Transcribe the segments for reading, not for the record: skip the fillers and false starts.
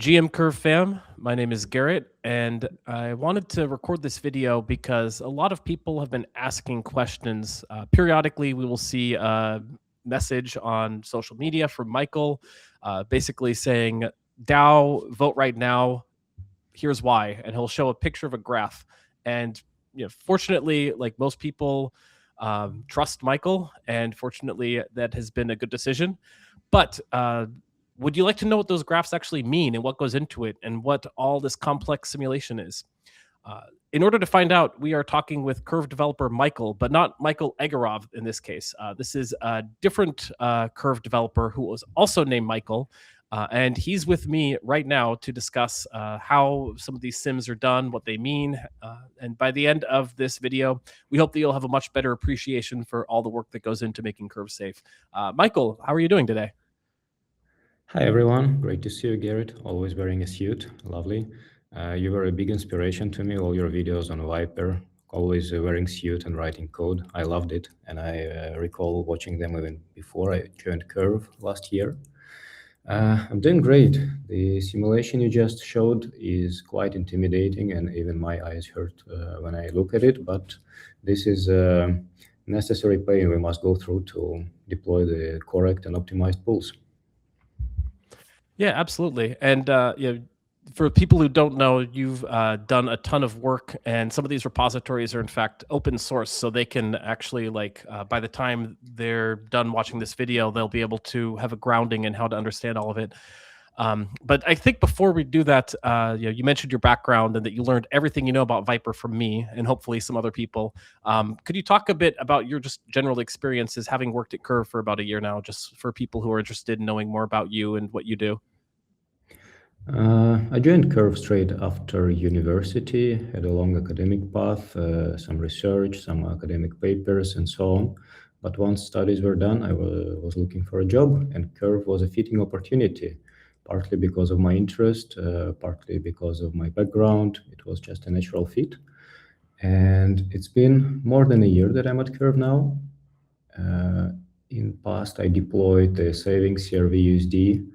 GM Curve fam, my name is Garrett, and I wanted to record this video because a lot of people have been asking questions. Periodically, we will see a message on social media from Michael, basically saying, "Dow, vote right now. Here's why," and he'll show a picture of a graph. And fortunately, like most people, trust Michael, and fortunately, that has been a good decision. But would you like to know what those graphs actually mean and what goes into it and what all this complex simulation is? In order to find out, we are talking with Curve developer Michael, but not Michael Egorov in this case. This is a different Curve developer who was also named Michael. And he's with me right now to discuss how some of these sims are done, what they mean. And by the end of this video, we hope that you'll have a much better appreciation for all the work that goes into making Curve safe. Michael, how are you doing today? Hi everyone, great to see you, Garrett. Always wearing a suit, lovely. You were a big inspiration to me. All your videos on Viper, always wearing suit and writing code. I loved it, and I recall watching them even before I joined Curve last year. I'm doing great. The simulation you just showed is quite intimidating, and even my eyes hurt when I look at it. But this is a necessary pain we must go through to deploy the correct and optimized pools. Yeah, absolutely. And for people who don't know, you've done a ton of work, and some of these repositories are in fact open source, so they can actually by the time they're done watching this video, they'll be able to have a grounding in how to understand all of it. But I think before we do that, you mentioned your background and that you learned everything you know about Viper from me and hopefully some other people. Could you talk a bit about your just general experiences having worked at Curve for about a year now, just for people who are interested in knowing more about you and what you do? I joined Curve straight after university, had a long academic path, some research, some academic papers, and so on. But once studies were done, I was looking for a job, and Curve was a fitting opportunity, partly because of my interest, partly because of my background. It was just a natural fit. And it's been more than a year that I'm at Curve now. In past, I deployed the savings CRV USD.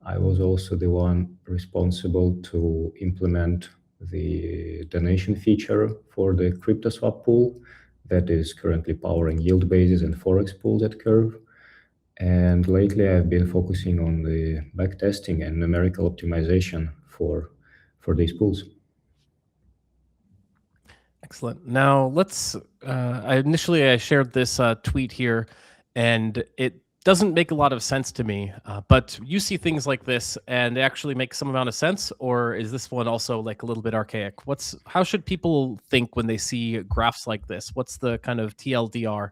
I was also the one responsible to implement the donation feature for the CryptoSwap pool that is currently powering yield bases and forex pools at Curve. And lately, I've been focusing on the backtesting and numerical optimization for these pools. Excellent. Now let's. I shared this tweet here, and it doesn't make a lot of sense to me. But you see things like this, and they actually make some amount of sense, or is this one also like a little bit archaic? How should people think when they see graphs like this? What's the kind of TLDR?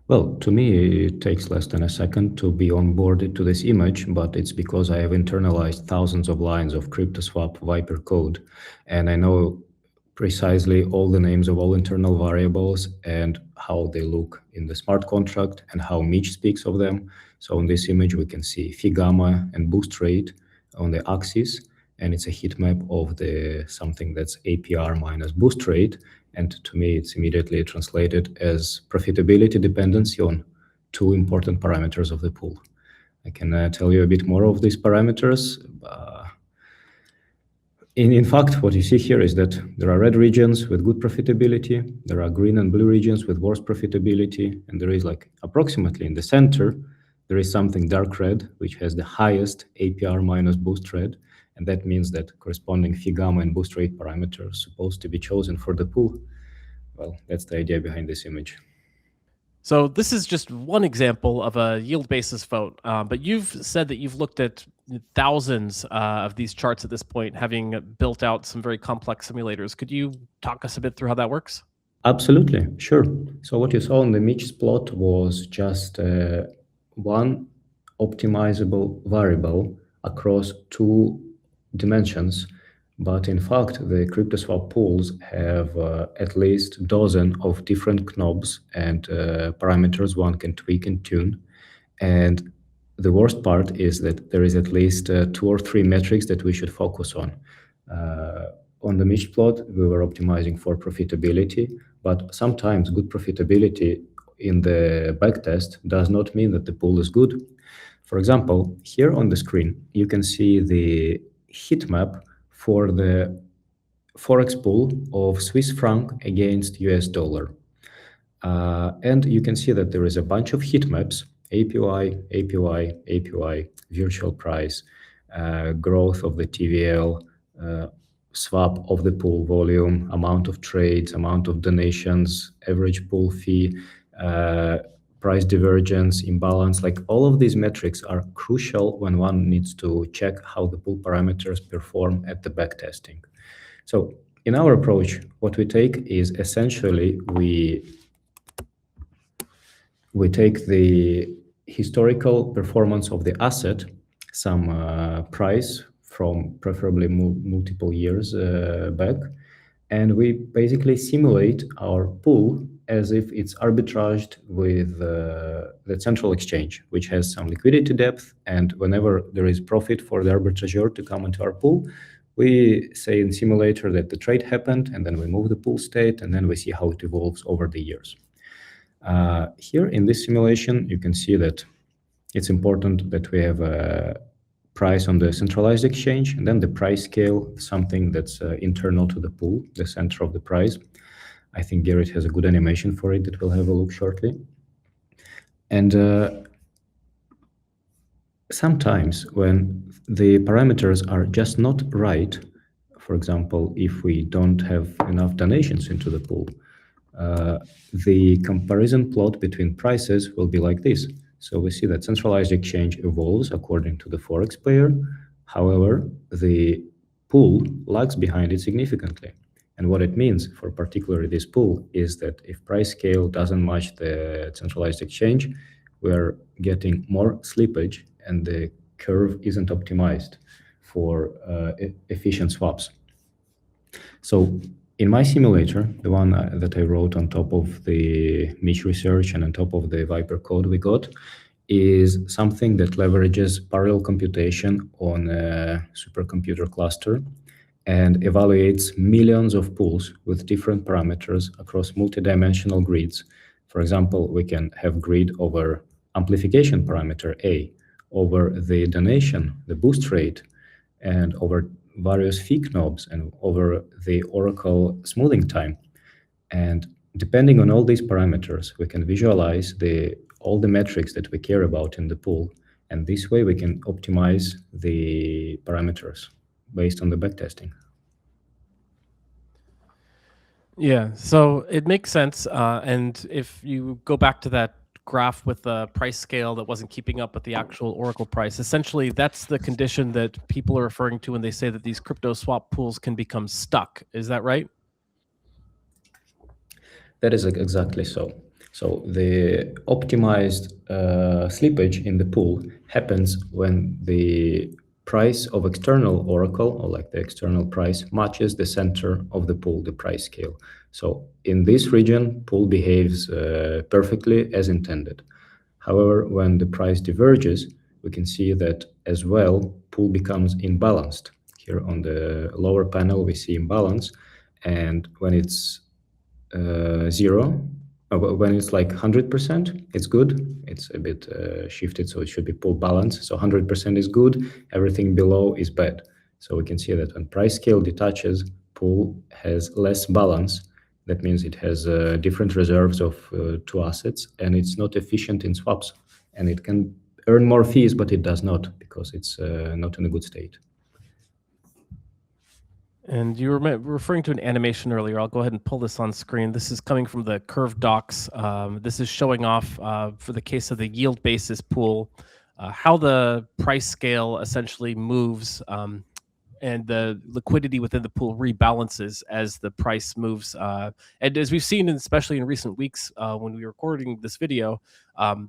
Well, to me, it takes less than a second to be onboarded to this image, but it's because I have internalized thousands of lines of CryptoSwap Viper code, and I know precisely all the names of all internal variables and how they look in the smart contract and how Mitch speaks of them. So in this image, we can see phi gamma and boost rate on the axis, and it's a heat map of the something that's APR minus boost rate. And to me, it's immediately translated as profitability dependency on two important parameters of the pool. I can tell you a bit more of these parameters. In fact, what you see here is that there are red regions with good profitability, there are green and blue regions with worse profitability, and there is like approximately in the center, there is something dark red, which has the highest APR minus boost rate, and that means that corresponding phi gamma and boost rate parameter are supposed to be chosen for the pool. Well, that's the idea behind this image. So this is just one example of a yield basis vote, but you've said that you've looked at thousands of these charts at this point, having built out some very complex simulators. Could you talk us a bit through how that works? Absolutely, sure. So what you saw on the Mitch's plot was just one optimizable variable across two dimensions. But in fact, the CryptoSwap pools have at least a dozen of different knobs and parameters one can tweak and tune. And the worst part is that there is at least 2 or 3 metrics that we should focus on. On the Mitch plot, we were optimizing for profitability, but sometimes good profitability in the backtest does not mean that the pool is good. For example, here on the screen, you can see the heat map for the forex pool of Swiss franc against US dollar. And you can see that there is a bunch of heat maps: APY, APY, APY, virtual price, growth of the TVL, uh, swap of the pool volume, amount of trades, amount of donations, average pool fee, uh, price divergence, imbalance. Like, all of these metrics are crucial when one needs to check how the pool parameters perform at the backtesting. So in our approach, what we take is essentially we take the historical performance of the asset, some price from preferably multiple years back, and we basically simulate our pool as if it's arbitraged with the central exchange, which has some liquidity depth. And whenever there is profit for the arbitrageur to come into our pool, we say in simulator that the trade happened, and then we move the pool state, and then we see how it evolves over the years. Here in this simulation, you can see that it's important that we have a price on the centralized exchange, and then the price scale, something that's internal to the pool, the center of the price. I think Garrett has a good animation for it that we'll have a look shortly. And sometimes when the parameters are just not right, for example, if we don't have enough donations into the pool, the comparison plot between prices will be like this. So we see that centralized exchange evolves according to the forex pair. However, the pool lags behind it significantly. And what it means for particularly this pool is that if price scale doesn't match the centralized exchange, we're getting more slippage, and the curve isn't optimized for efficient swaps. So in my simulator, the one that I wrote on top of the Mitch research and on top of the Viper code we got, is something that leverages parallel computation on a supercomputer cluster and evaluates millions of pools with different parameters across multidimensional grids. For example, we can have grid over amplification parameter A, over the donation, the boost rate, and over various fee knobs, and over the Oracle smoothing time. And depending on all these parameters, we can visualize all the metrics that we care about in the pool. And this way we can optimize the parameters based on the backtesting. Yeah, so it makes sense. And if you go back to that graph with the price scale that wasn't keeping up with the actual Oracle price, essentially that's the condition that people are referring to when they say that these crypto swap pools can become stuck. Is that right? That is exactly so. So the optimized slippage in the pool happens when the price of external oracle, or like the external price, matches the center of the pool, the price scale. So in this region, pool behaves perfectly as intended. However, when the price diverges, we can see that as well, pool becomes imbalanced. Here on the lower panel, we see imbalance, and when it's zero. When it's like 100%, it's good. It's a bit shifted, so it should be pool balance. So 100% is good. Everything below is bad. So we can see that when price scale detaches, pool has less balance. That means it has different reserves of two assets, and it's not efficient in swaps. And it can earn more fees, but it does not, because it's not in a good state. And you were referring to an animation earlier. I'll go ahead and pull this on screen. This is coming from the curve docs. This is showing off, for the case of the yield basis pool, how the price scale essentially moves, and the liquidity within the pool rebalances as the price moves. And as we've seen, especially in recent weeks, when we were recording this video,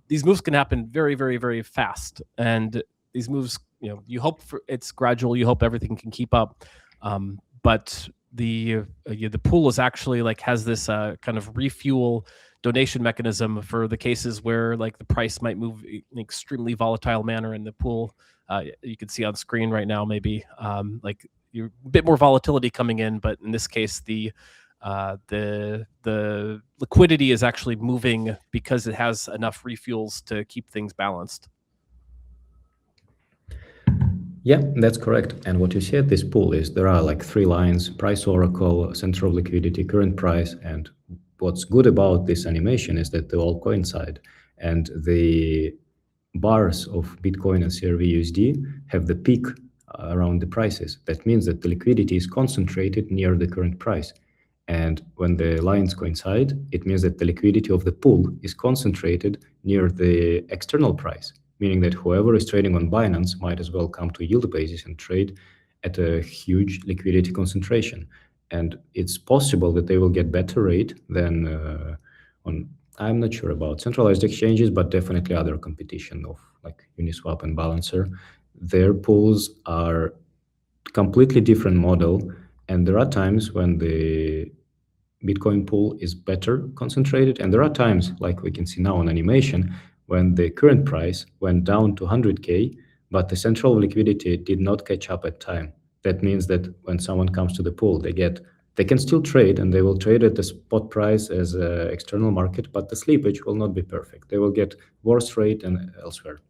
these moves can happen very, very, very fast. And these moves, you hope it's gradual. You hope everything can keep up. But the pool is actually has this kind of refuel donation mechanism for the cases where the price might move in an extremely volatile manner, in the pool. You can see on screen right now, maybe you're a bit more volatility coming in, but in this case, the liquidity is actually moving because it has enough refuels to keep things balanced. Yeah, that's correct. And what you see at this pool is there are like three lines: price oracle, center of liquidity, current price. And what's good about this animation is that they all coincide. And the bars of Bitcoin and CRV-USD have the peak around the prices. That means that the liquidity is concentrated near the current price. And when the lines coincide, it means that the liquidity of the pool is concentrated near the external price, meaning that whoever is trading on Binance might as well come to yield basis and trade at a huge liquidity concentration. And it's possible that they will get better rate than on, I'm not sure about centralized exchanges, but definitely other competition of like Uniswap and Balancer. Their pools are completely different model, and there are times when the Bitcoin pool is better concentrated, and there are times, like we can see now on animation, when the current price went down to 100K, but the central liquidity did not catch up at time. That means that when someone comes to the pool, they can still trade, and they will trade at the spot price as a external market, but the slippage will not be perfect. They will get worse rate than elsewhere.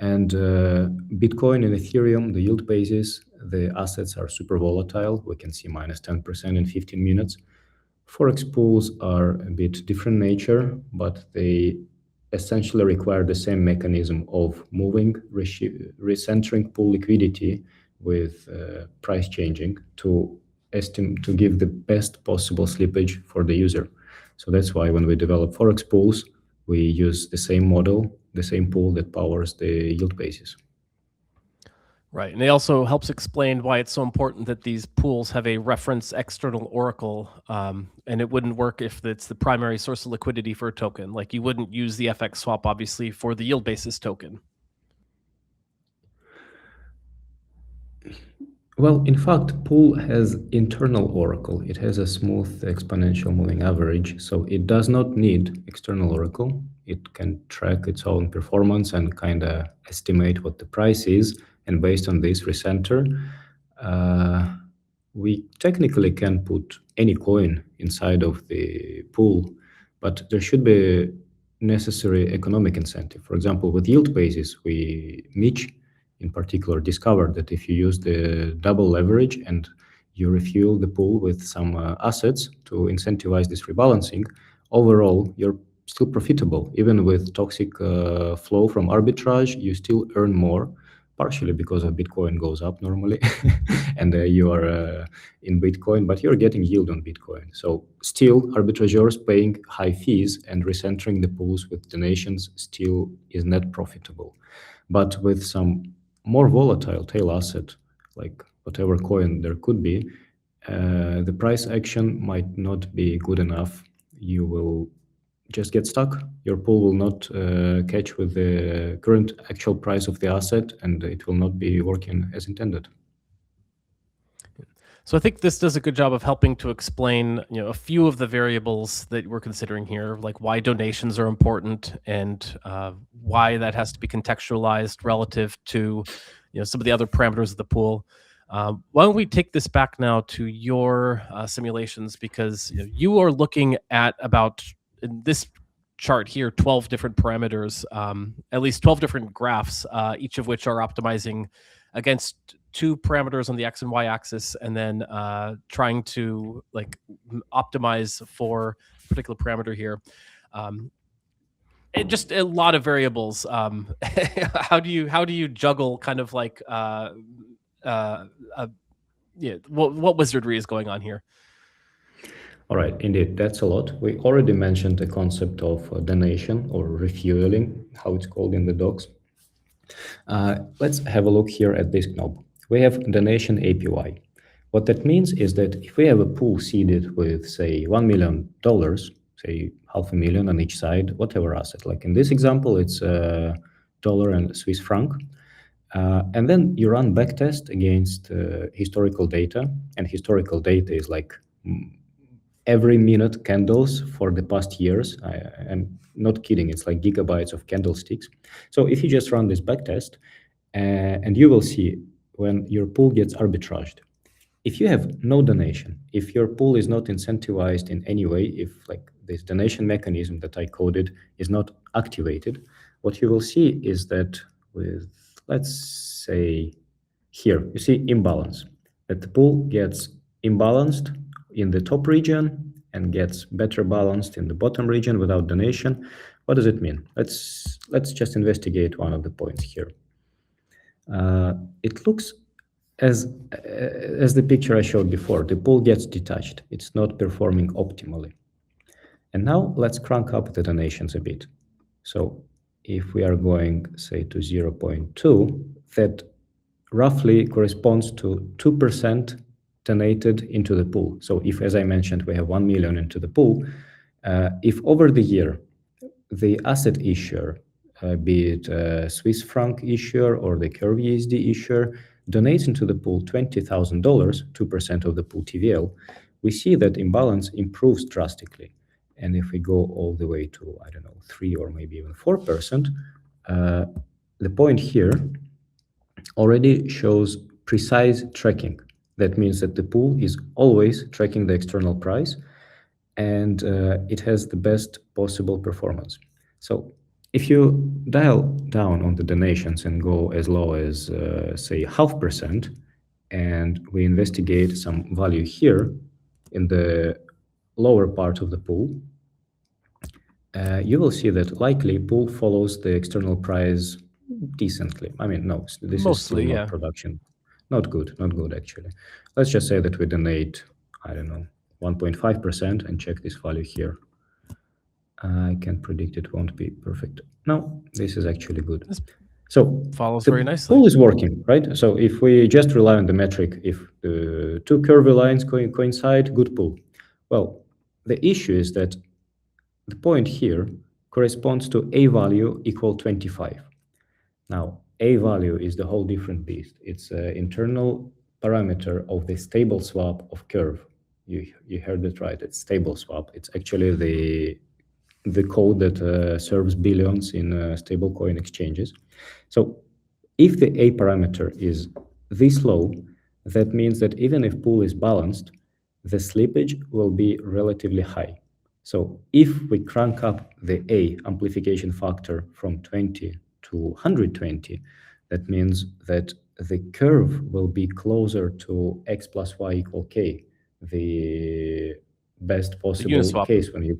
And Bitcoin and Ethereum, the yield basis, the assets are super volatile. We can see minus 10% in 15 minutes. Forex pools are a bit different nature, but they essentially require the same mechanism of moving, recentering pool liquidity with price changing to estimate to give the best possible slippage for the user. So that's why when we develop Forex pools, we use the same model, the same pool that powers the yield basis. Right. And it also helps explain why it's so important that these pools have a reference external oracle. And it wouldn't work if it's the primary source of liquidity for a token. Like you wouldn't use the FX swap, obviously, for the yield basis token. Well, in fact, pool has internal oracle. It has a smooth exponential moving average, so it does not need external oracle. It can track its own performance and kind of estimate what the price is, and based on this recenter, uh, we technically can put any coin inside of the pool, but there should be necessary economic incentive. For example, with yield basis, Mitch in particular discovered that if you use the double leverage and you refuel the pool with some assets to incentivize this rebalancing, overall you're still profitable. Even with toxic flow from arbitrage, you still earn more, partially because of Bitcoin goes up normally, and you are in Bitcoin, but you're getting yield on Bitcoin. So still, arbitrageurs paying high fees and recentering the pools with donations still is net profitable. But with some more volatile tail asset, like whatever coin there could be, the price action might not be good enough. You will just get stuck. Your pool will not catch with the current actual price of the asset, and it will not be working as intended. So I think this does a good job of helping to explain, a few of the variables that we're considering here, like why donations are important and why that has to be contextualized relative to, some of the other parameters of the pool. Why don't we take this back now to your simulations, because you are looking at about in this chart here 12 different parameters, at least 12 different graphs, each of which are optimizing against two parameters on the x and y axis, and then trying to optimize for a particular parameter here. Just a lot of variables. How do you juggle kind of like yeah, what wizardry is going on here? All right, indeed, that's a lot. We already mentioned the concept of donation or refueling, how it's called in the docs. Let's have a look here at this knob. We have donation APY. What that means is that if we have a pool seeded with, say, $1 million, say half a million on each side, whatever asset, like in this example, it's dollar and Swiss franc. And then you run backtest against historical data, and historical data is like every minute candles for the past years. I'm not kidding, it's like gigabytes of candlesticks. So if you just run this backtest, and you will see when your pool gets arbitraged. If you have no donation, if your pool is not incentivized in any way, if like this donation mechanism that I coded is not activated, what you will see is that with, let's say, Here, you see imbalance. That the pool gets imbalanced in the top region and gets better balanced in the bottom region without donation. What does it mean? Let's just investigate one of the points here. It looks as the picture I showed before, the pool gets detached. It's not performing optimally. And now let's crank up the donations a bit. So if we are going, say, to 0.2, that roughly corresponds to 2% donated into the pool. So if, as I mentioned, we have 1 million into the pool, if over the year the asset issuer, be it a Swiss franc issuer or the Curve USD issuer, donates into the pool $20,000, 2% of the pool TVL, we see that imbalance improves drastically. And if we go all the way to, I don't know, 3 or maybe even 4%, the point here already shows precise tracking. That means that the pool is always tracking the external price, and it has the best possible performance. So if you dial down on the donations and go as low as, say, 0.5%, and we investigate some value here in the lower part of the pool, you will see that likely pool follows the external price decently. I mean, no, this is still Mostly, not yeah. production. Not good actually. Let's just say that we donate, I don't know, 1.5% and check this value here. I can predict it won't be perfect. No, this is actually good. This So follows the very nicely. pool is working, right? So if we just rely on the metric, if the two curvy lines coincide, good pool. Well, the issue is that the point here corresponds to a value equal 25. Now, a value is the whole different beast. It's an internal parameter of the stable swap of curve. You heard it right. It's stable swap. It's actually the code that serves billions in stablecoin exchanges. So if the A parameter is this low, that means that even if pool is balanced, the slippage will be relatively high. So if we crank up the A amplification factor from 20 to 120, that means that the curve will be closer to x plus y equal k, the best possible Uniswap. case when you...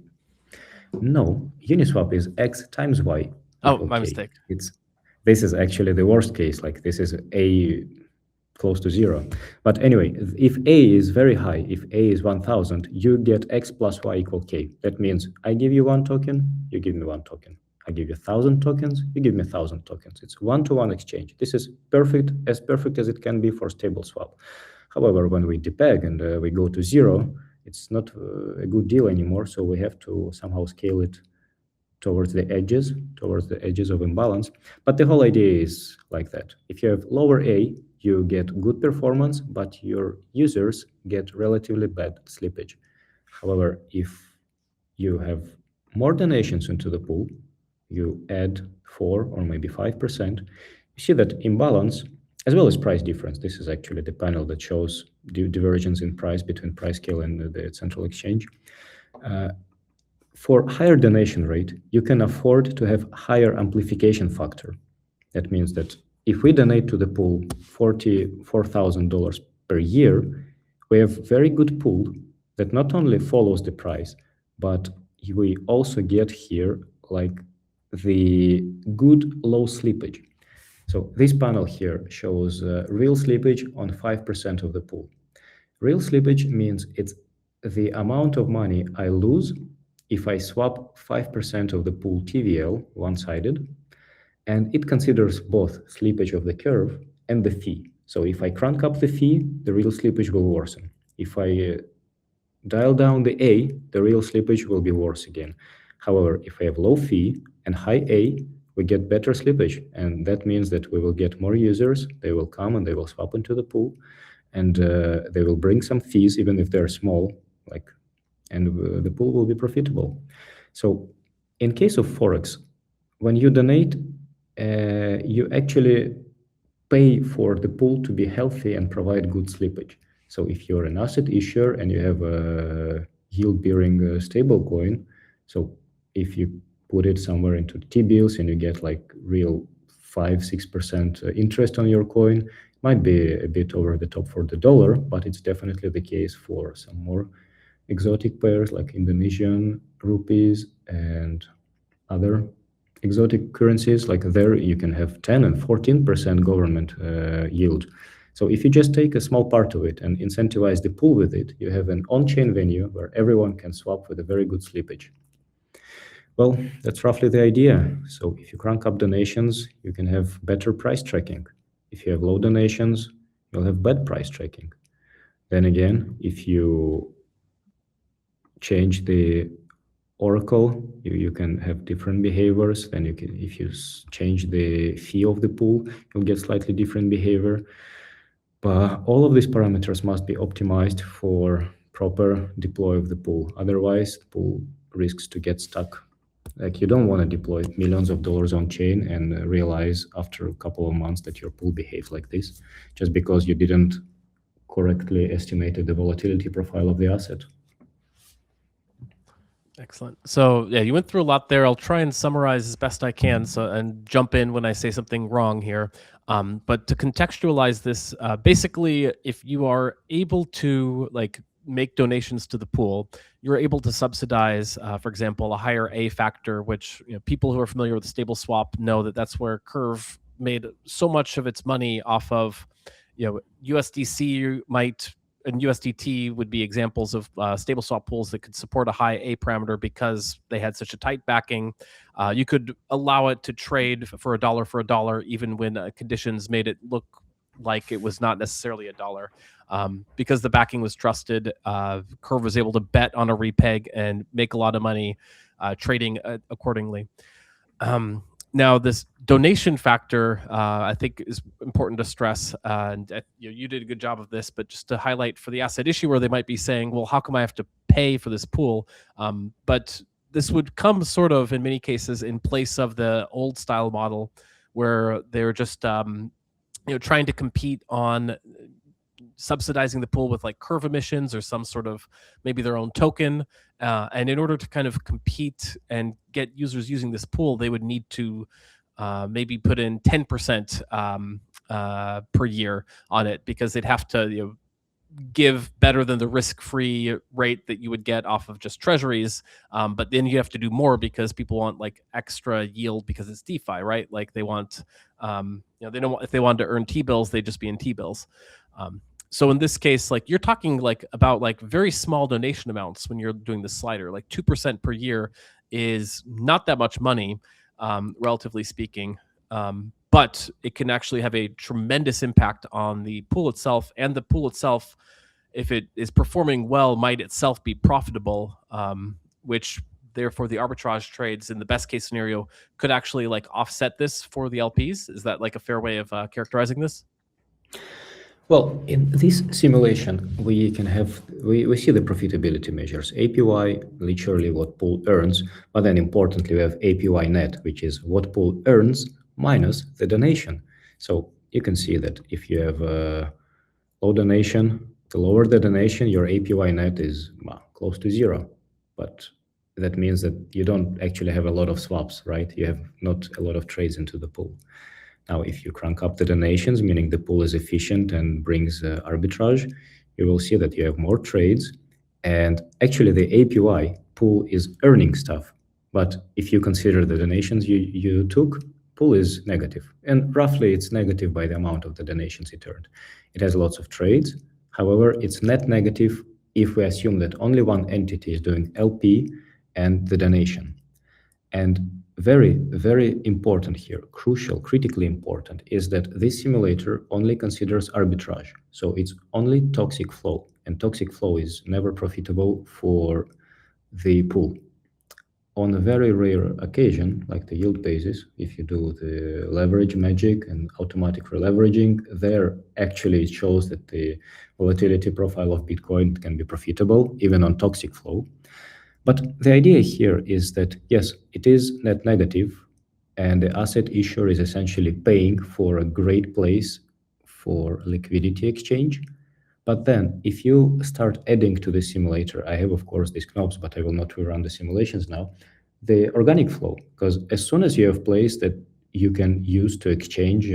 No, Uniswap is x times y Oh, equal my k. mistake. This is actually the worst case, like this is a close to 0. But anyway, if a is very high, if a is 1000, you get x plus y equal k. That means I give you 1 token, you give me 1 token. I give you 1000 tokens, you give me 1000 tokens. It's one-to-one exchange. This is perfect as it can be for stable swap. However, when we depeg and we go to 0, it's not a good deal anymore. So we have to somehow scale it towards the edges of imbalance. But the whole idea is like that. If you have lower A, you get good performance, but your users get relatively bad slippage. However, if you have more donations into the pool, you add 4 or maybe 5%, you see that imbalance as well as price difference. This is actually the panel that shows the divergence in price between price scale and the central exchange. For higher donation rate, you can afford to have higher amplification factor. That means that if we donate to the pool $44,000 per year, we have very good pool that not only follows the price, but we also get here like the good low slippage. So this panel here shows real slippage on 5% of the pool. Real slippage means it's the amount of money I lose if I swap 5% of the pool TVL one-sided, and it considers both slippage of the curve and the fee. So if I crank up the fee, the real slippage will worsen. If I dial down the A, the real slippage will be worse again. However, if I have low fee and high A, we get better slippage, and that means that we will get more users. They will come and they will swap into the pool, and they will bring some fees, even if they're small, and the pool will be profitable. So in case of Forex, when you donate, you actually pay for the pool to be healthy and provide good slippage. So if you're an asset issuer and you have a yield-bearing stable coin, so if you put it somewhere into T-bills and you get like real 5-6% interest on your coin, Might be a bit over the top for the dollar, but it's definitely the case for some more exotic pairs like Indonesian rupees and other exotic currencies. Like there, you can have 10 and 14% government yield. So if you just take a small part of it and incentivize the pool with it, you have an on-chain venue where everyone can swap with a very good slippage. Well, that's roughly the idea. So if you crank up donations, you can have better price tracking. If you have low donations, you'll have bad price tracking. Then again, if you change the oracle, you can have different behaviors. Then you can, if you change the fee of the pool, you'll get slightly different behavior. But all of these parameters must be optimized for proper deploy of the pool. Otherwise, the pool risks to get stuck. Like you don't want to deploy millions of dollars on chain and realize after a couple of months that your pool behaves like this, just because you didn't correctly estimate the volatility profile of the asset. Excellent. So yeah, you went through a lot there. I'll try and summarize as best I can. So and jump in when I say something wrong here. But to contextualize this, basically, if you are able to like make donations to the pool, you're able to subsidize, for example, a higher A factor, which people who are familiar with the stable swap know that that's where Curve made so much of its money off of. USDC might and USDT would be examples of stable swap pools that could support a high A parameter because they had such a tight backing. You could allow it to trade for a dollar, even when conditions made it look like it was not necessarily a dollar. Because the backing was trusted, Curve was able to bet on a repeg and make a lot of money trading accordingly. Now, this donation factor, I think, is important to stress. And you did a good job of this, but just to highlight for the asset issuer, they might be saying, well, how come I have to pay for this pool? But this would come sort of, in many cases, in place of the old style model where they're just trying to compete on subsidizing the pool with like Curve emissions or some sort of maybe their own token. And in order to kind of compete and get users using this pool, they would need to maybe put in 10% per year on it because they'd have to give better than the risk-free rate that you would get off of just treasuries. But then you have to do more because people want like extra yield because it's DeFi, right? Like they want, they don't want, if they wanted to earn T-bills, they'd just be in T-bills. So in this case, like you're talking like about like very small donation amounts when you're doing the slider, like 2% per year is not that much money, relatively speaking. But it can actually have a tremendous impact on the pool itself, and the pool itself, if it is performing well, might itself be profitable, which therefore the arbitrage trades in the best case scenario could actually like offset this for the LPs. Is that like a fair way of characterizing this? Well, in this simulation, we can have we see the profitability measures. APY, literally what pool earns, but then importantly, we have APY net, which is what pool earns minus the donation. So you can see that if you have a low donation, the lower the donation, your APY net is close to zero. But that means that you don't actually have a lot of swaps, right? You have not a lot of trades into the pool. Now, if you crank up the donations, meaning the pool is efficient and brings arbitrage, you will see that you have more trades. And actually, the APY pool is earning stuff. But if you consider the donations you took, pool is negative. And roughly, it's negative by the amount of the donations it earned. It has lots of trades. However, it's net negative if we assume that only one entity is doing LP and the donation. And very, very important here, crucial, critically important, is that this simulator only considers arbitrage. So it's only toxic flow, and toxic flow is never profitable for the pool. On a very rare occasion, like the yield basis, if you do the leverage magic and automatic releveraging, there actually it shows that the volatility profile of Bitcoin can be profitable, even on toxic flow. But the idea here is that, yes, it is net negative, and the asset issuer is essentially paying for a great place for liquidity exchange. But then if you start adding to the simulator, I have, of course, these knobs, but I will not rerun the simulations now, the organic flow, because as soon as you have place that you can use to exchange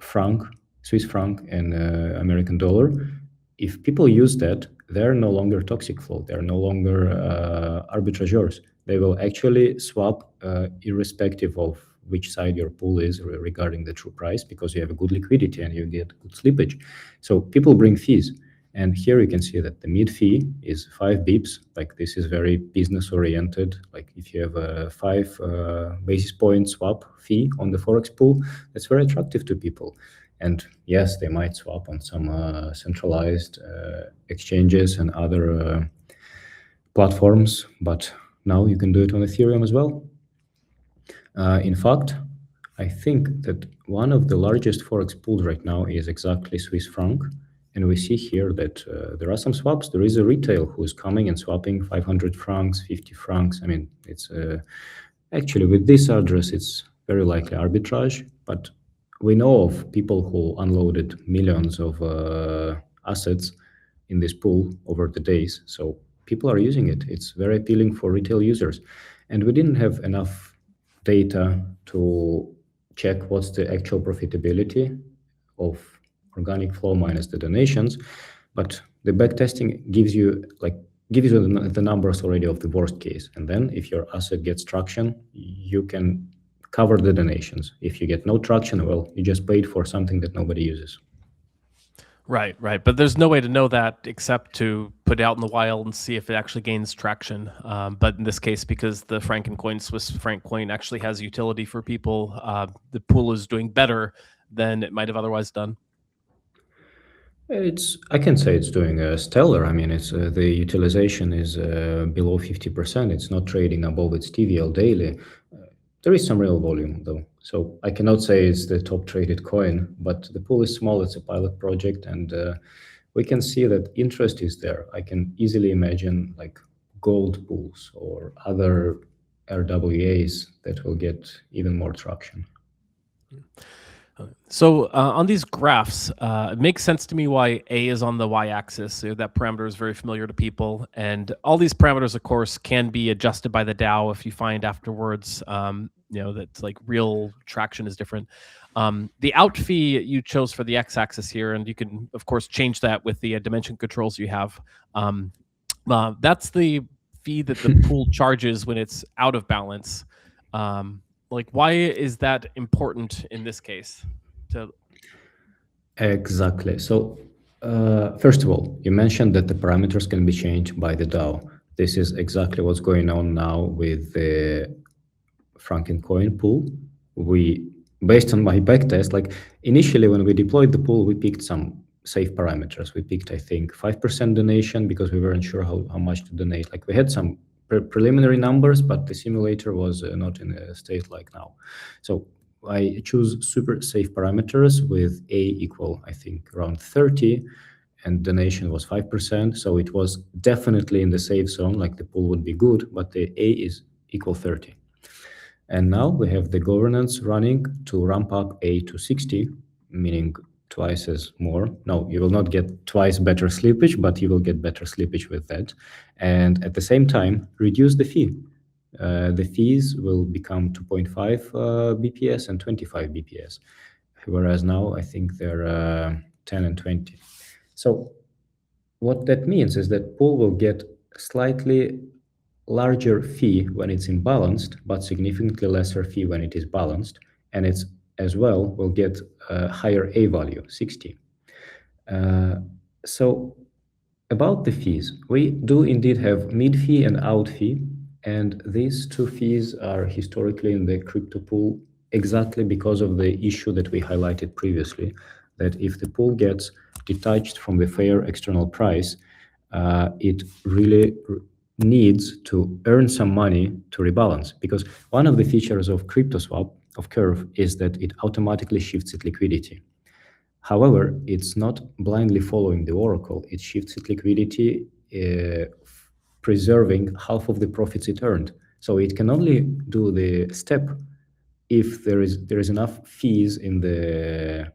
franc Swiss franc and American dollar. If people use that, they're no longer toxic flow. They're no longer arbitrageurs. They will actually swap irrespective of which side your pool is regarding the true price, because you have a good liquidity and you get good slippage. So people bring fees. And here you can see that the mid fee is 5 bips. Like, this is very business oriented. Like, if you have a 5 basis point swap fee on the Forex pool, that's very attractive to people. And yes, they might swap on some centralized exchanges and other platforms, but now you can do it on Ethereum as well. In fact, I think that one of the largest Forex pools right now is exactly Swiss franc. And we see here that there are some swaps. There is a retail who is coming and swapping 500 francs, 50 francs. I mean, it's actually, with this address, it's very likely arbitrage, but we know of people who unloaded millions of assets in this pool over the days. So people are using it. It's very appealing for retail users. And we didn't have enough data to check what's the actual profitability of organic flow minus the donations, but the backtesting gives you the numbers already of the worst case. And then if your asset gets traction, you can cover the donations. If you get no traction, well, you just paid for something that nobody uses. Right, right. But there's no way to know that except to put it out in the wild and see if it actually gains traction. But in this case, because the Frankencoin, Swiss franc coin, actually has utility for people, the pool is doing better than it might have otherwise done. I can say it's doing stellar. I mean, it's the utilization is below 50%. It's not trading above its TVL daily. There is some real volume though. So I cannot say it's the top traded coin, but the pool is small. It's a pilot project, and we can see that interest is there. I can easily imagine like gold pools or other RWAs that will get even more traction. So on these graphs, it makes sense to me why A is on the y-axis. So that parameter is very familiar to people. And all these parameters, of course, can be adjusted by the DAO if you find afterwards, that's like real traction is different. The out fee you chose for the x-axis here, and you can, of course, change that with the dimension controls you have. That's the fee that the pool charges when it's out of balance. Why is that important in this case? Exactly. So, first of all, you mentioned that the parameters can be changed by the DAO. This is exactly what's going on now with the Frankencoin pool. Based on my backtest, like initially when we deployed the pool, we picked some safe parameters. We picked, I think, 5% donation because we weren't sure how much to donate. Like, we had some preliminary numbers, but the simulator was not in a state like now. So I choose super safe parameters with A equal, I think, around 30, and donation was 5%. So it was definitely in the safe zone, like the pool would be good, but the A is equal 30. And now we have the governance running to ramp up A to 60, meaning twice as more. No, you will not get twice better slippage, but you will get better slippage with that. And at the same time, reduce the fee. The fees will become 2.5 BPS and 25 BPS, whereas now I think they're 10 and 20. So what that means is that pool will get slightly larger fee when it's imbalanced, but significantly lesser fee when it is balanced. And it's as well will get a higher A value, 60. So about the fees, we do indeed have mid fee and out fee. And these two fees are historically in the crypto pool exactly because of the issue that we highlighted previously, that if the pool gets detached from the fair external price, it really needs to earn some money to rebalance, because one of the features of CryptoSwap, of Curve, is that it automatically shifts its liquidity. However, it's not blindly following the oracle. It shifts its liquidity, preserving half of the profits it earned. So it can only do the step if there is enough fees in the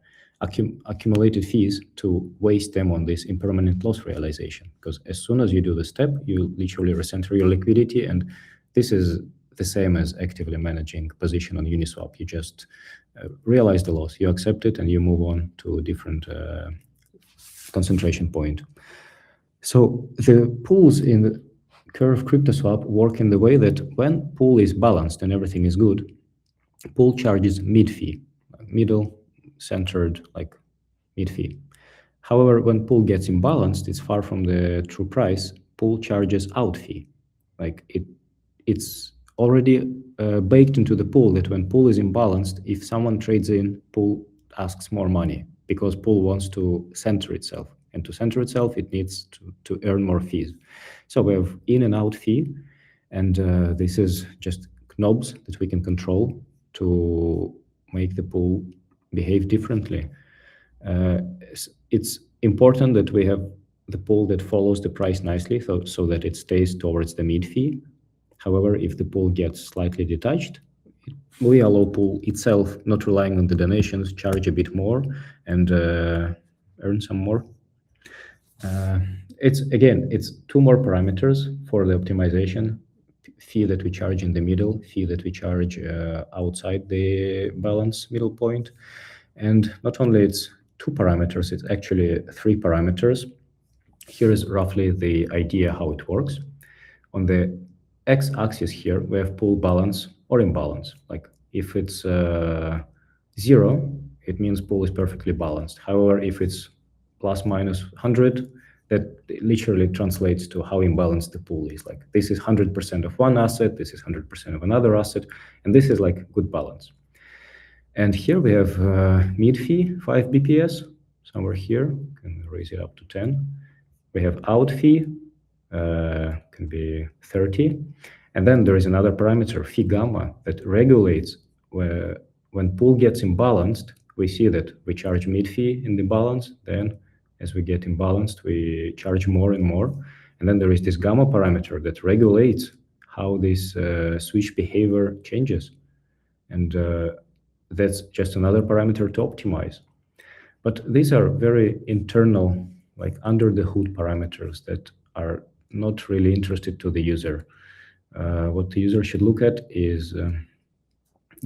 accumulated fees to waste them on this impermanent loss realization. Because as soon as you do the step, you literally recenter your liquidity, and this is the same as actively managing position on Uniswap. You just realize the loss, you accept it, and you move on to a different concentration point. So the pools in the Curve CryptoSwap work in the way that when pool is balanced and everything is good, pool charges mid fee, middle centered, like mid fee. However, when pool gets imbalanced, it's far from the true price. Pool charges out fee, like it's already baked into the pool that when pool is imbalanced, if someone trades in, pool asks more money because pool wants to center itself, and to center itself, it needs to earn more fees. So we have in and out fee, and this is just knobs that we can control to make the pool behave differently. It's important that we have the pool that follows the price nicely, so that it stays towards the mid fee. However, if the pool gets slightly detached, we allow pool itself, not relying on the donations, charge a bit more and earn some more. It's two more parameters for the optimization: fee that we charge in the middle, fee that we charge outside the balance middle point. And not only it's two parameters, it's actually three parameters. Here is roughly the idea how it works. On the x-axis here, we have pool balance or imbalance. Like if it's 0, it means pool is perfectly balanced. However, if it's plus minus 100, that literally translates to how imbalanced the pool is. Like this is 100% of one asset, this is 100% of another asset, and this is like good balance. And here we have mid fee, 5 BPS, somewhere here, can raise it up to 10. We have out fee, can be 30. And then there is another parameter, phi gamma, that regulates when pool gets imbalanced, we see that we charge mid fee in the balance, then as we get imbalanced, we charge more and more. And then there is this gamma parameter that regulates how this switch behavior changes. And that's just another parameter to optimize. But these are very internal, like under the hood parameters that are not really interested to the user. What the user should look at is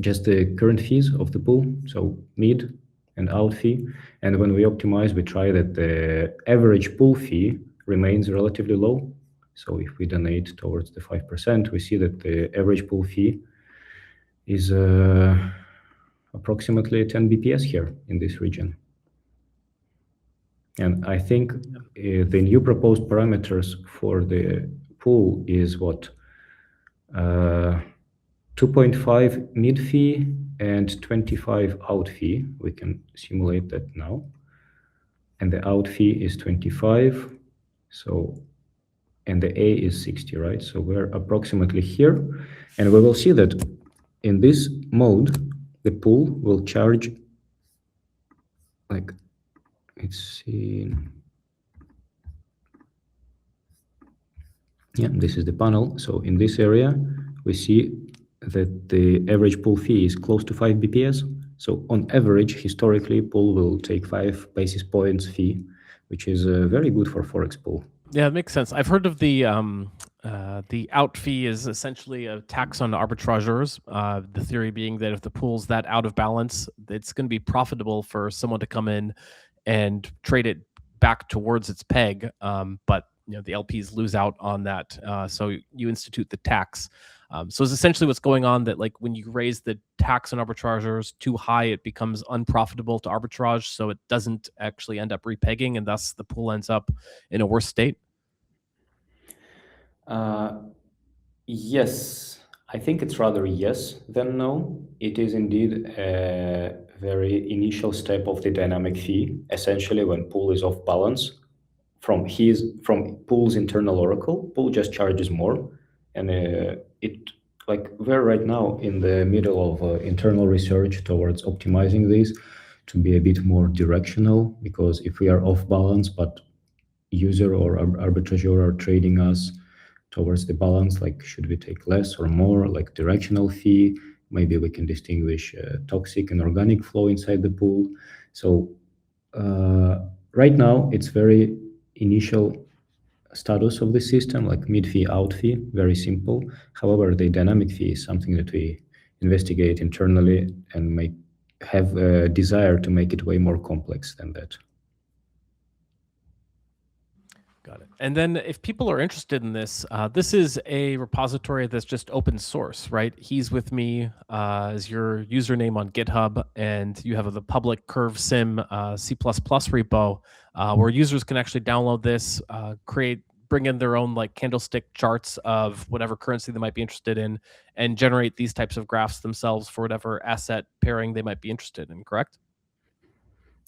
just the current fees of the pool, so mid and out fee. And when we optimize, we try that the average pool fee remains relatively low. So if we donate towards the 5%, we see that the average pool fee is approximately 10 BPS here in this region. And I think the new proposed parameters for the pool is what? 2.5 mid fee and 25 out fee. We can simulate that now. And the out fee is 25. So, and the A is 60, right? So we're approximately here. And we will see that in this mode, the pool will charge, like, let's see. Yeah, this is the panel. So in this area, we see that the average pool fee is close to 5 BPS. So on average, historically, pool will take 5 basis points fee, which is very good for Forex pool. Yeah, it makes sense. I've heard of the out fee is essentially a tax on arbitrageurs. The theory being that if the pool's that out of balance, it's going to be profitable for someone to come in and trade it back towards its peg. But the LPs lose out on that. So you institute the tax. So it's essentially what's going on, that like when you raise the tax on arbitrageurs too high, it becomes unprofitable to arbitrage. So it doesn't actually end up repegging, and thus the pool ends up in a worse state. Yes, I think it's rather yes than no. It is indeed a very initial step of the dynamic fee. Essentially, when pool is off balance from pool's internal oracle, pool just charges more, and we're right now in the middle of internal research towards optimizing this to be a bit more directional, because if we are off balance but user or arbitrageur are trading us towards the balance, like should we take less or more, like directional fee, maybe we can distinguish toxic and organic flow inside the pool. So right now it's very initial status of the system, like mid fee, out fee, very simple. However, the dynamic fee is something that we investigate internally and have a desire to make it way more complex than that. Got it. And then if people are interested in this, this is a repository that's just open source, right? heswithme is your username on GitHub, and you have the public curve sim C++ repo where users can actually download this, bring in their own like candlestick charts of whatever currency they might be interested in, and generate these types of graphs themselves for whatever asset pairing they might be interested in, correct?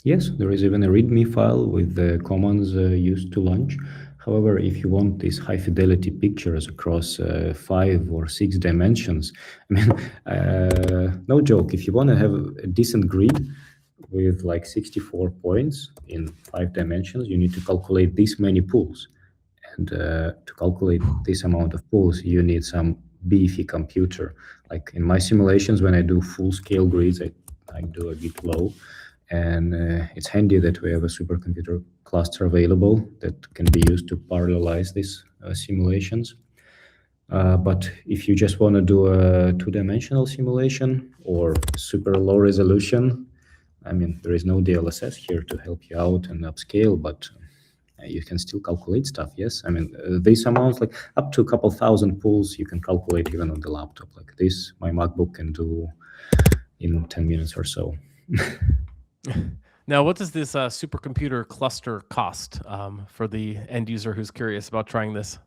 Yes, there is even a README file with the commands used to launch. However, if you want these high fidelity pictures across 5 or 6 dimensions, I mean, no joke, if you want to have a decent grid with like 64 points in 5 dimensions, you need to calculate this many pools. And to calculate this amount of pools, you need some beefy computer. Like in my simulations, when I do full scale grids, I do a bit low. And it's handy that we have a supercomputer cluster available that can be used to parallelize these simulations. But if you just want to do a 2-dimensional simulation or super low resolution, I mean, there is no DLSS here to help you out and upscale, but you can still calculate stuff, yes? I mean, these amounts, like up to a couple thousand pools, you can calculate even on the laptop. Like this, my MacBook can do in 10 minutes or so. Now, what does this supercomputer cluster cost for the end user who's curious about trying this?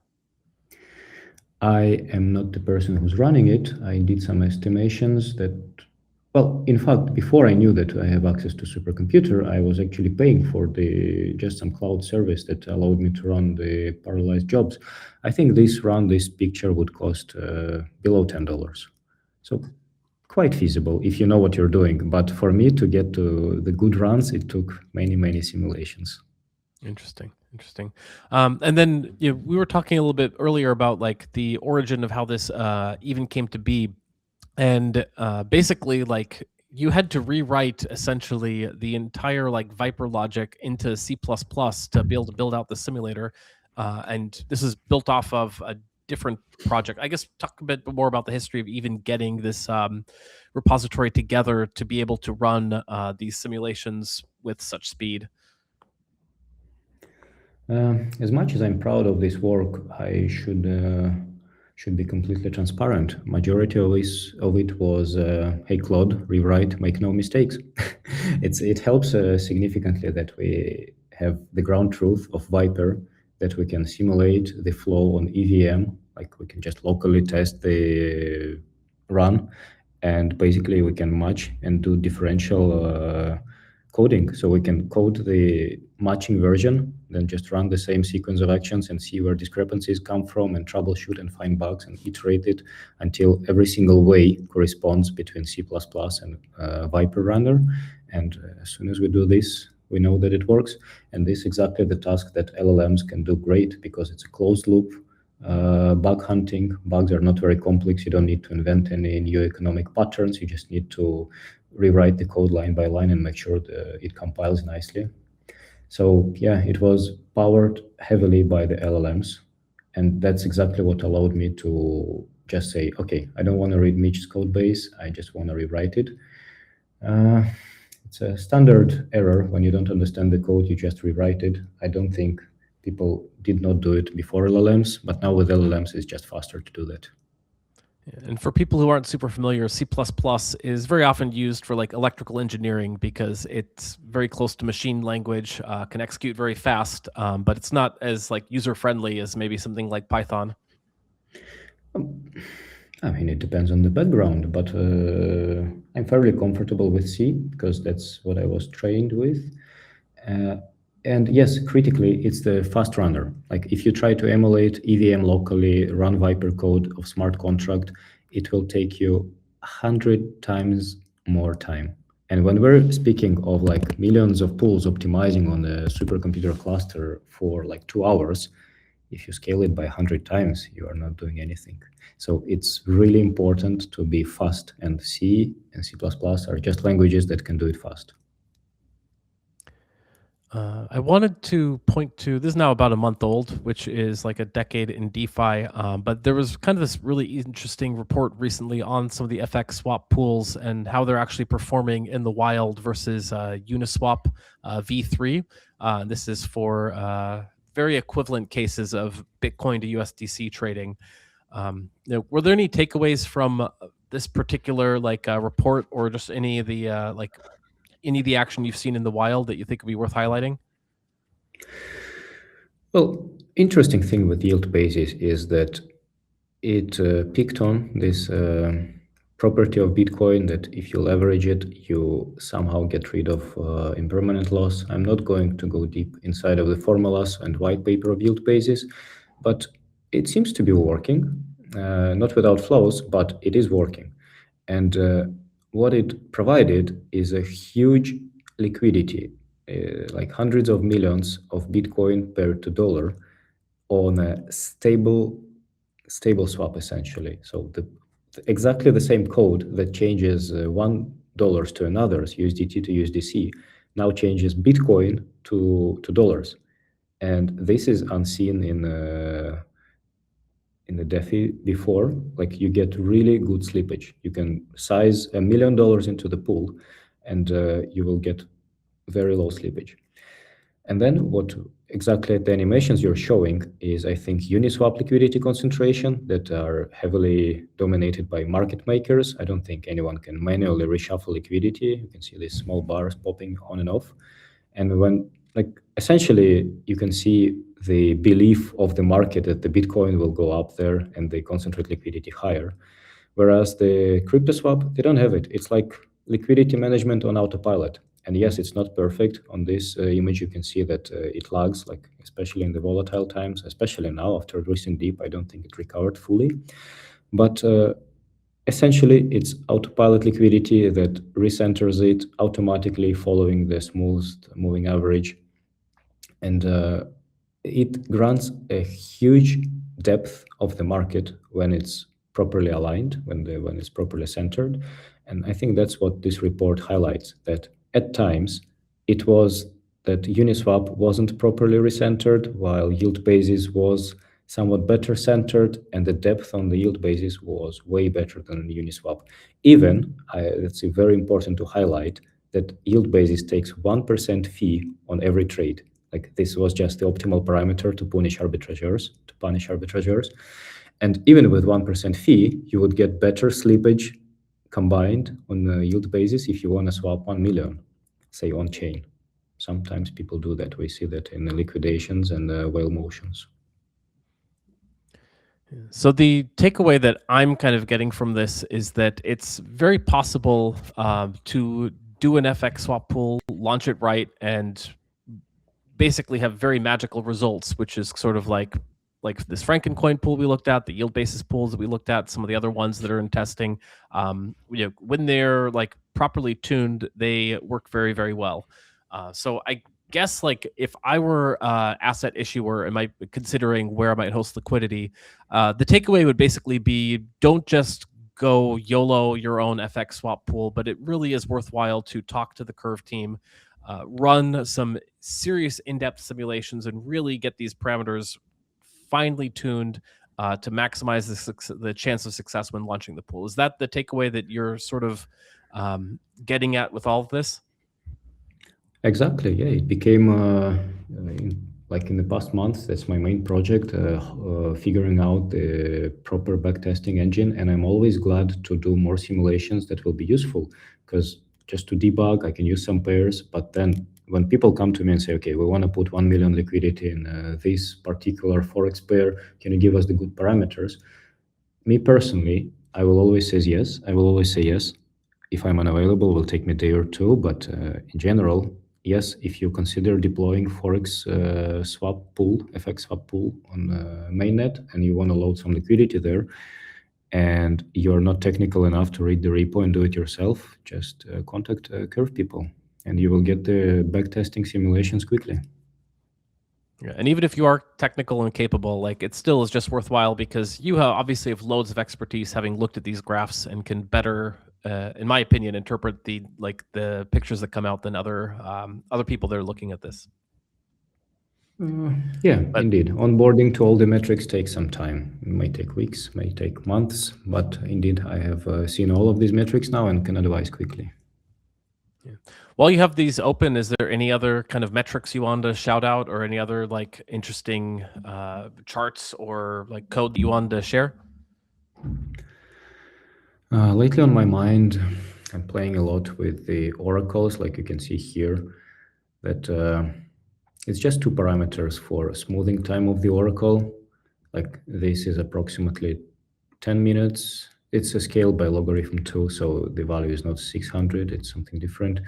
I am not the person who's running it. I did some estimations that, well, in fact, before I knew that I have access to supercomputer, I was actually paying for just some cloud service that allowed me to run the parallelized jobs. I think this picture would cost below $10. So quite feasible if you know what you're doing. But for me to get to the good runs, it took many, many simulations. Interesting. And then we were talking a little bit earlier about like the origin of how this even came to be. And basically, like you had to rewrite essentially the entire like Viper logic into C++ to be able to build out the simulator. And this is built off of a different project. I guess talk a bit more about the history of even getting this repository together to be able to run these simulations with such speed. As much as I'm proud of this work, I should be completely transparent. Majority of it was, hey Claude, rewrite, make no mistakes. It helps significantly that we have the ground truth of Viper, that we can simulate the flow on EVM, like we can just locally test the run, and basically we can match and do differential coding. So we can code the matching version, then just run the same sequence of actions and see where discrepancies come from and troubleshoot and find bugs and iterate it until every single way corresponds between C++ and Viper runner. And as soon as we do this, we know that it works. And this is exactly the task that LLMs can do great, because it's a closed loop. Bug hunting, bugs are not very complex. You don't need to invent any new economic patterns. You just need to rewrite the code line by line and make sure that it compiles nicely. So yeah, it was powered heavily by the LLMs. And that's exactly what allowed me to just say, okay, I don't want to read Mitch's code base. I just want to rewrite it. It's a standard error. When you don't understand the code, you just rewrite it. I don't think people did not do it before LLMs, but now with LLMs, it's just faster to do that. And for people who aren't super familiar, C++ is very often used for like electrical engineering because it's very close to machine language, can execute very fast, but it's not as like user-friendly as maybe something like Python. I mean, it depends on the background, but I'm fairly comfortable with C because that's what I was trained with. And yes, critically, it's the fast runner. Like if you try to emulate EVM locally, run Viper code of smart contract, it will take you 100 times more time. And when we're speaking of like millions of pools optimizing on a supercomputer cluster for like 2 hours, if you scale it by 100 times, you are not doing anything. So it's really important to be fast, and C and C++ are just languages that can do it fast. I wanted to point to this is now about a month old, which is like a decade in DeFi. But there was kind of this really interesting report recently on some of the FX swap pools and how they're actually performing in the wild versus Uniswap V3. This is for very equivalent cases of Bitcoin to USDC trading. Were there any takeaways from this particular report, or just any of the any of the action you've seen in the wild that you think would be worth highlighting? Well, interesting thing with yield basis is that it picked on this property of Bitcoin that if you leverage it, you somehow get rid of impermanent loss. I'm not going to go deep inside of the formulas and white paper of yield basis, but it seems to be working, not without flaws, but it is working. And what it provided is a huge liquidity, like hundreds of millions of Bitcoin per to dollar on a stable swap essentially. So exactly the same code that changes $1 to another's USDT to USDC now changes Bitcoin to dollars, and this is unseen in the DeFi before. Like you get really good slippage. You can size $1 million into the pool, and you will get very low slippage. And then what exactly the animations you're showing is, I think, Uniswap liquidity concentration that are heavily dominated by market makers. I don't think anyone can manually reshuffle liquidity. You can see these small bars popping on and off. And when, like, essentially, you can see the belief of the market that the Bitcoin will go up there and they concentrate liquidity higher. Whereas the crypto swap, they don't have it. It's like liquidity management on autopilot. And yes, it's not perfect. On this image, you can see that it lags, like especially in the volatile times, especially now after recent dip. I don't think it recovered fully. But essentially, it's autopilot liquidity that recenters it automatically following the smooth moving average. And it grants a huge depth of the market when it's properly aligned, when it's properly centered. And I think that's what this report highlights, that at times it was that Uniswap wasn't properly recentered, while yield basis was somewhat better centered, and the depth on the yield basis was way better than Uniswap. Even, it's very important to highlight that yield basis takes 1% fee on every trade. Like this was just the optimal parameter to punish arbitrageurs. And even with 1% fee, you would get better slippage combined on the yield basis if you want to swap 1 million, say on chain. Sometimes people do that. We see that in the liquidations and whale motions. So the takeaway that I'm kind of getting from this is that it's very possible to do an FX swap pool, launch it right, and basically have very magical results, which is sort of like this Frankencoin pool we looked at, the yield basis pools that we looked at, some of the other ones that are in testing. When they're like properly tuned, they work very, very well. So I guess like if I were asset issuer, am I considering where I might host liquidity? The takeaway would basically be don't just go YOLO your own FX swap pool, but it really is worthwhile to talk to the Curve team, run some serious in-depth simulations, and really get these parameters finely tuned to maximize the chance of success when launching the pool. Is that the takeaway that you're sort of getting at with all of this? Exactly. Yeah, it became like in the past months. That's my main project, figuring out the proper backtesting engine. And I'm always glad to do more simulations that will be useful, because just to debug, I can use some pairs. But then when people come to me and say, "Okay, we want to put 1 million liquidity in this particular forex pair, can you give us the good parameters?" Me personally, I will always say yes. I will always say yes. If I'm unavailable, it will take me a day or two. But in general, yes, if you consider deploying Forex swap pool, FX swap pool on mainnet, and you want to load some liquidity there, and you're not technical enough to read the repo and do it yourself, just contact Curve people, and you will get the backtesting simulations quickly. Yeah, and even if you are technical and capable, like it still is just worthwhile because you obviously have loads of expertise having looked at these graphs and can better in my opinion, interpret the pictures that come out than other people that are looking at this. Yeah, But indeed. Onboarding to all the metrics takes some time. It may take weeks, may take months, but indeed, I have seen all of these metrics now and can advise quickly. yeah. While you have these open, is there any other kind of metrics you want to shout out, or any other like interesting charts or like code that you wanted to share? Lately on my mind, I'm playing a lot with the oracles, like you can see here, that it's just two parameters for smoothing time of the oracle. Like this is approximately 10 minutes. It's a scale by logarithm 2, so the value is not 600, it's something different.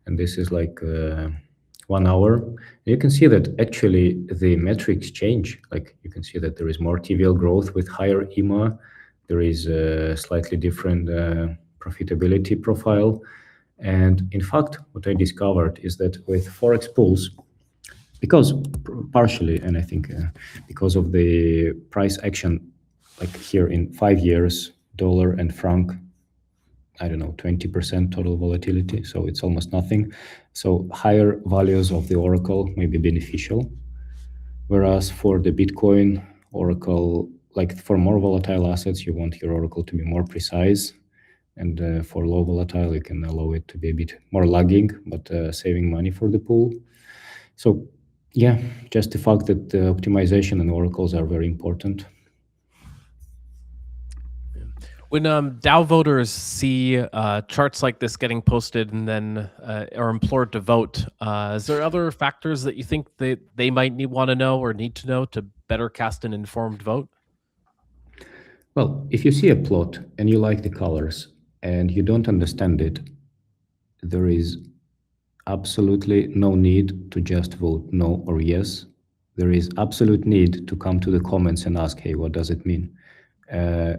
And this is like 1 hour. And you can see that actually the metrics change. Like you can see that there is more TVL growth with higher EMA. There is a slightly different profitability profile. And in fact, what I discovered is that with Forex pools, because partially, and I think because of the price action, like here in 5 years, dollar and franc, I don't know, 20% total volatility, so it's almost nothing. So higher values of the oracle may be beneficial, whereas for the Bitcoin oracle, like for more volatile assets, you want your oracle to be more precise, and for low volatile, you can allow it to be a bit more lagging, but saving money for the pool. So yeah, just the fact that the optimization and oracles are very important. When DAO voters see charts like this getting posted and then are implored to vote, is there other factors that you think they might want to know or need to know to better cast an informed vote? Well, if you see a plot and you like the colors and you don't understand it, there is absolutely no need to just vote no or yes. There is absolute need to come to the comments and ask, hey, what does it mean?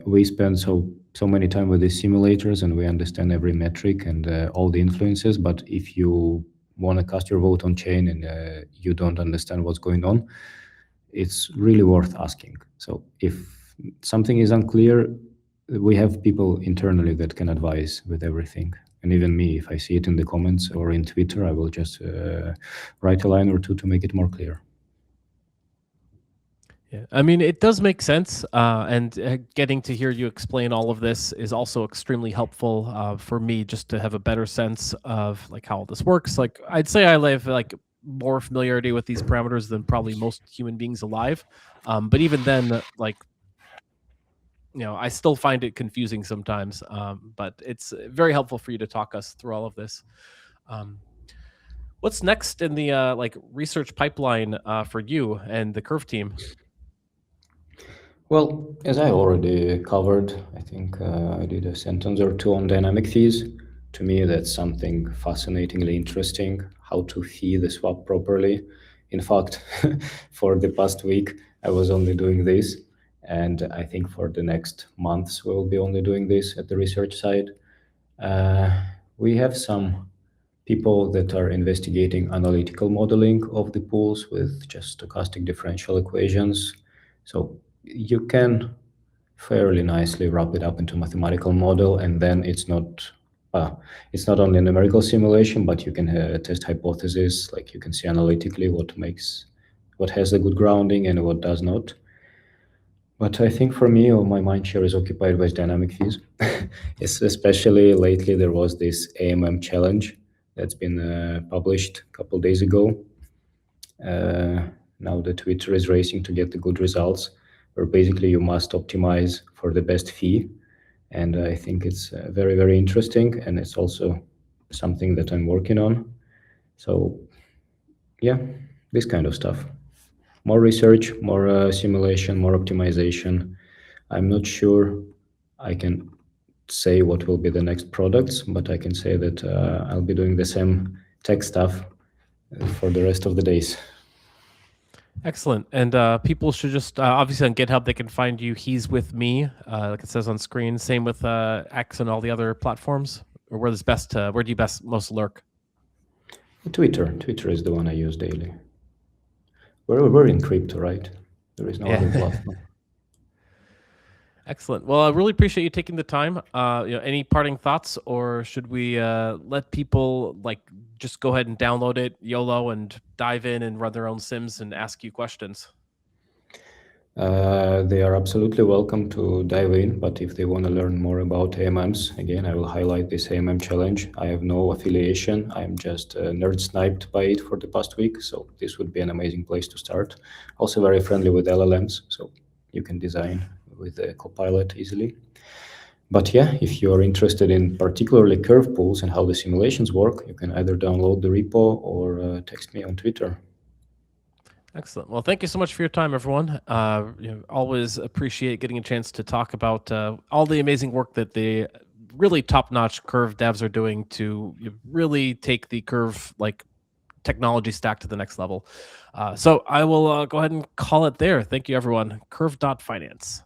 We spend so many time with these simulators and we understand every metric and all the influences, but if you want to cast your vote on chain and you don't understand what's going on, it's really worth asking. So if something is unclear, we have people internally that can advise with everything. And even me, if I see it in the comments or in Twitter, I will just write a line or two to make it more clear. Yeah, I mean, it does make sense, and getting to hear you explain all of this is also extremely helpful for me, just to have a better sense of like how all this works. Like, I'd say I have like more familiarity with these parameters than probably most human beings alive, but even then, like, I still find it confusing sometimes. But it's very helpful for you to talk us through all of this. Um, what's next in the like research pipeline for you and the Curve team? Well, as I already covered, I think I did a sentence or two on dynamic fees. To me, that's something fascinatingly interesting, how to fee the swap properly. In fact, for the past week, I was only doing this. And I think for the next months, we'll be only doing this at the research side. We have some people that are investigating analytical modeling of the pools with just stochastic differential equations. So you can fairly nicely wrap it up into a mathematical model, and then it's not only a numerical simulation, but you can test hypotheses. Like you can see analytically what has a good grounding and what does not. But I think for me, my mind share is occupied with dynamic fees. Especially lately, there was this AMM challenge that's been published a couple of days ago. Now the Twitter is racing to get the good results, where basically you must optimize for the best fee. And I think it's very, very interesting. And it's also something that I'm working on. So yeah, this kind of stuff. More research, more simulation, more optimization. I'm not sure I can say what will be the next products, but I can say that I'll be doing the same tech stuff for the rest of the days. Excellent. And people should just obviously on GitHub they can find you. He's with me, like it says on screen. Same with X and all the other platforms. Or where do you most lurk? Twitter is the one I use daily. We're in crypto, right? There is no other platform. Excellent. Well, I really appreciate you taking the time. Any parting thoughts, or should we let people like just go ahead and download it, YOLO, and dive in and run their own sims and ask you questions? They are absolutely welcome to dive in, but if they want to learn more about AMMs, again, I will highlight this AMM challenge. I have no affiliation. I'm just nerd sniped by it for the past week, so this would be an amazing place to start. Also very friendly with LLMs, so you can design with the Copilot easily. But yeah, if you're interested in particularly curve pools and how the simulations work, you can either download the repo or text me on Twitter. Excellent. Well, thank you so much for your time, everyone. Always appreciate getting a chance to talk about all the amazing work that the really top-notch Curve devs are doing to really take the Curve technology stack to the next level. So I will go ahead and call it there. Thank you, everyone. Curve.finance.